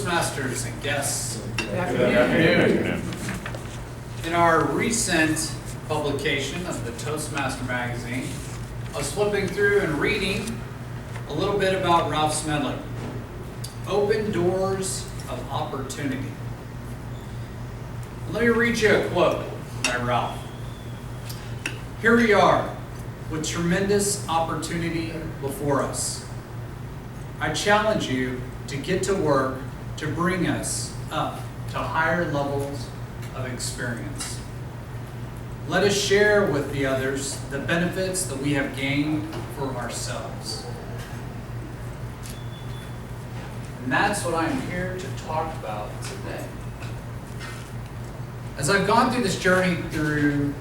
Toastmasters and guests. Good afternoon. In our recent publication of the Toastmaster magazine, I was flipping through and reading a little bit about Ralph Smedley. Open doors of opportunity. Let me read you a quote by Ralph. Here we are with tremendous opportunity before us. I challenge you to get to work to bring us up to higher levels of experience. Let us share with the others the benefits that we have gained for ourselves. And that's what I'm here to talk about today. As I've gone through this journey through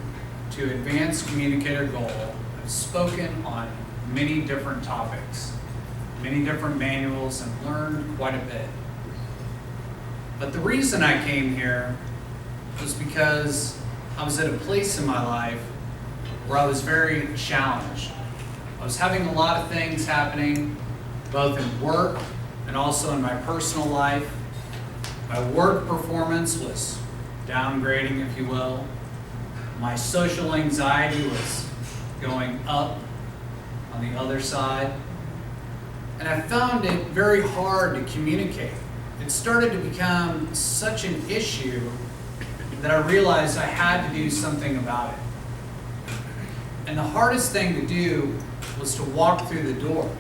to Advanced Communicator Goal, I've spoken on many different topics, many different manuals, and learned quite a bit. But the reason I came here was because I was at a place in my life where I was very challenged. I was having a lot of things happening, both in work and also in my personal life. My work performance was downgrading, if you will. My social anxiety was going up on the other side. And I found it very hard to communicate. It started to become such an issue that I realized I had to do something about it. And the hardest thing to do was to walk through the door.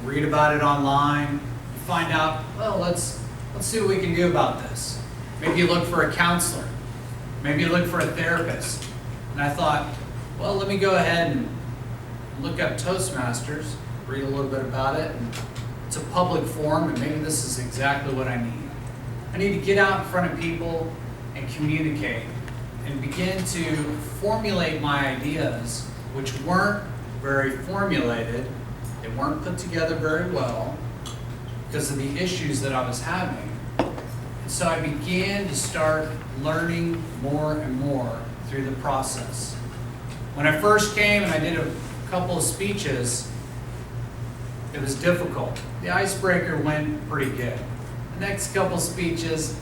Read about it online, find out, well, let's see what we can do about this. Maybe you look for a counselor. Maybe you look for a therapist. And I thought, well, let me go ahead and look up Toastmasters, read a little bit about it. And it's a public forum, and maybe this is exactly what I need. I need to get out in front of people and communicate and begin to formulate my ideas, which weren't very formulated. They weren't put together very well because of the issues that I was having. And so I began to start learning more and more through the process. When I first came and I did a couple of speeches, it was difficult. The icebreaker went pretty good. The next couple speeches,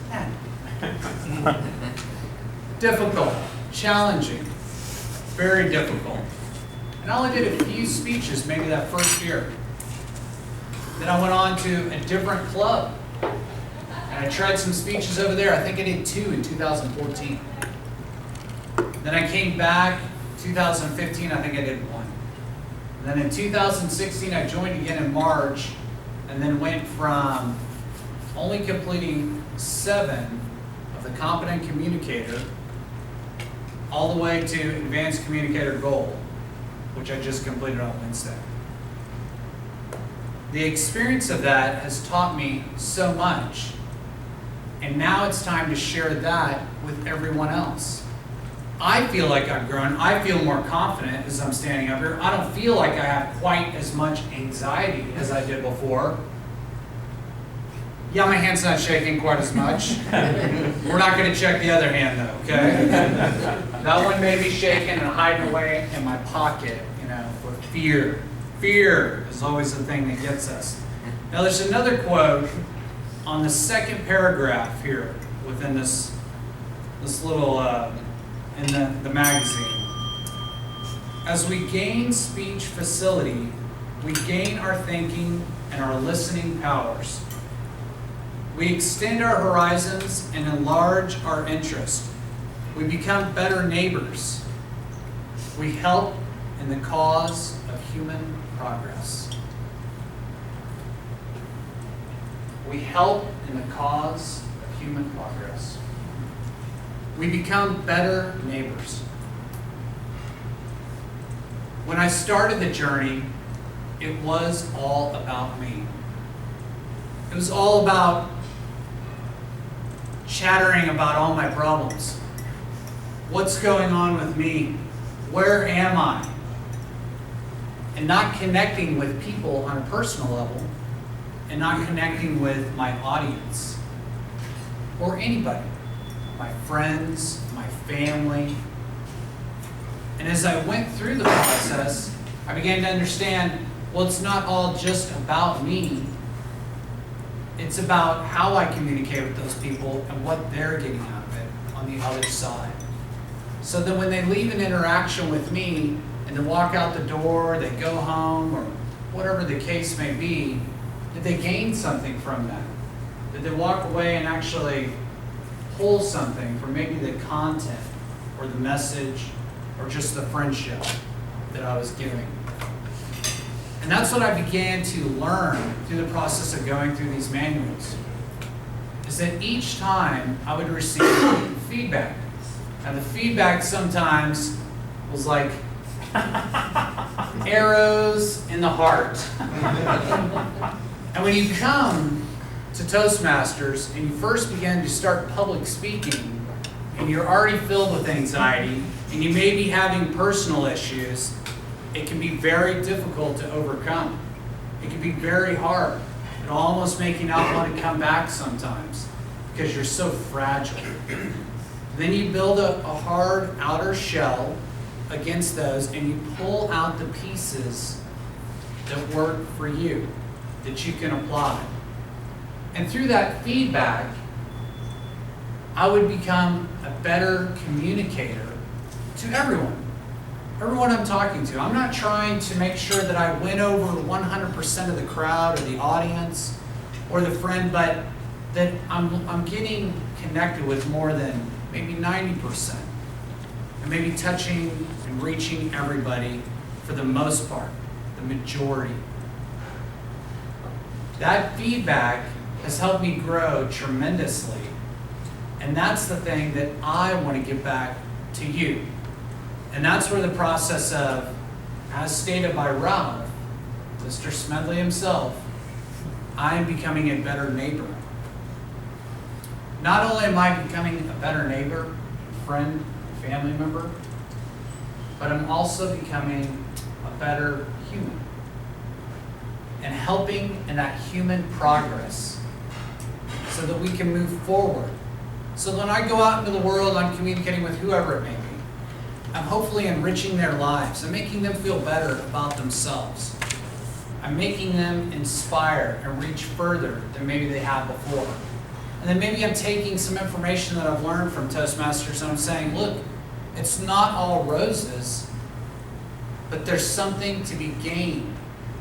difficult, challenging, very difficult. And I only did a few speeches, maybe that first year. Then I went on to a different club. And I tried some speeches over there. I think I did 2 in 2014. Then I came back, 2015, I think I did 1. And then in 2016, I joined again in March, and then went from only completing 7 of the Competent Communicator all the way to Advanced Communicator Gold, which I just completed on Wednesday. The experience of that has taught me so much, and now it's time to share that with everyone else. I feel like I've grown. I feel more confident as I'm standing up here. I don't feel like I have quite as much anxiety as I did before. Yeah, my hand's not shaking quite as much. We're not going to check the other hand though, okay? That one may be shaking and hiding away in my pocket, for fear. Fear is always the thing that gets us. Now there's another quote on the second paragraph here within this little in the magazine. As we gain speech facility, we gain our thinking and our listening powers. We extend our horizons and enlarge our interest. We become better neighbors. We help in the cause of human progress. We help in the cause of human progress. We become better neighbors. When I started the journey, it was all about me. It was all about chattering about all my problems. What's going on with me? Where am I? And not connecting with people on a personal level, and not connecting with my audience or anybody, my friends, my family. And as I went through the process, I began to understand, well, it's not all just about me. It's about how I communicate with those people and what they're getting out of it on the other side. So that when they leave an interaction with me and they walk out the door, they go home, or whatever the case may be, that they gain something from that. That they walk away and actually pull something from maybe the content or the message or just the friendship that I was giving. And that's what I began to learn through the process of going through these manuals, is that each time I would receive feedback. And the feedback sometimes was like arrows in the heart. And when you come to Toastmasters and you first begin to start public speaking, and you're already filled with anxiety, and you may be having personal issues, it can be very difficult to overcome. It can be very hard. It'll almost make you not want to come back sometimes because you're so fragile. Then you build a hard outer shell against those, and you pull out the pieces that work for you, that you can apply. And through that feedback, I would become a better communicator to everyone. Everyone I'm talking to. I'm not trying to make sure that I win over 100% of the crowd or the audience or the friend, but that I'm getting connected with more than maybe 90%. And maybe touching and reaching everybody for the most part, the majority. That feedback has helped me grow tremendously. And that's the thing that I want to give back to you. And that's where the process of, as stated by Ralph, Mr. Smedley himself, I am becoming a better neighbor. Not only am I becoming a better neighbor, friend, family member, but I'm also becoming a better human. And helping in that human progress so that we can move forward. So when I go out into the world, I'm communicating with whoever it may be. I'm hopefully enriching their lives. I'm making them feel better about themselves. I'm making them inspire and reach further than maybe they have before. And then maybe I'm taking some information that I've learned from Toastmasters and I'm saying, look, it's not all roses, but there's something to be gained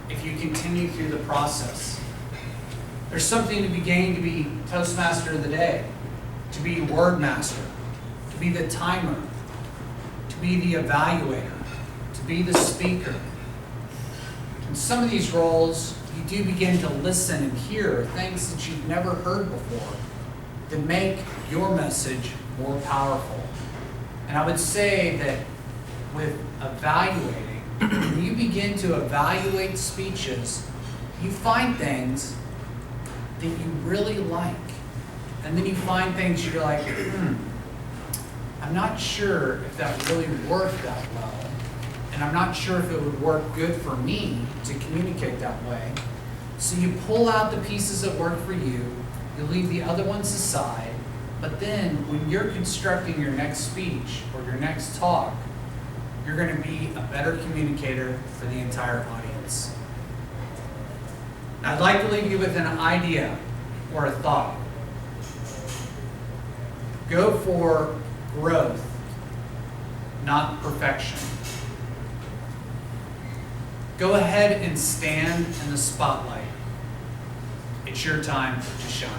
if you continue through the process. There's something to be gained to be Toastmaster of the day, to be word master, to be the timer, to be the evaluator, to be the speaker. In some of these roles, you do begin to listen and hear things that you've never heard before that make your message more powerful. And I would say that with evaluating, when you begin to evaluate speeches, you find things that you really like. And then you find things you're like, I'm not sure if that really worked that well. And I'm not sure if it would work good for me to communicate that way. So you pull out the pieces that work for you, you leave the other ones aside, but then when you're constructing your next speech or your next talk, you're going to be a better communicator for the entire audience. Now, I'd like to leave you with an idea or a thought. Go for growth, not perfection. Go ahead and stand in the spotlight. It's your time to shine.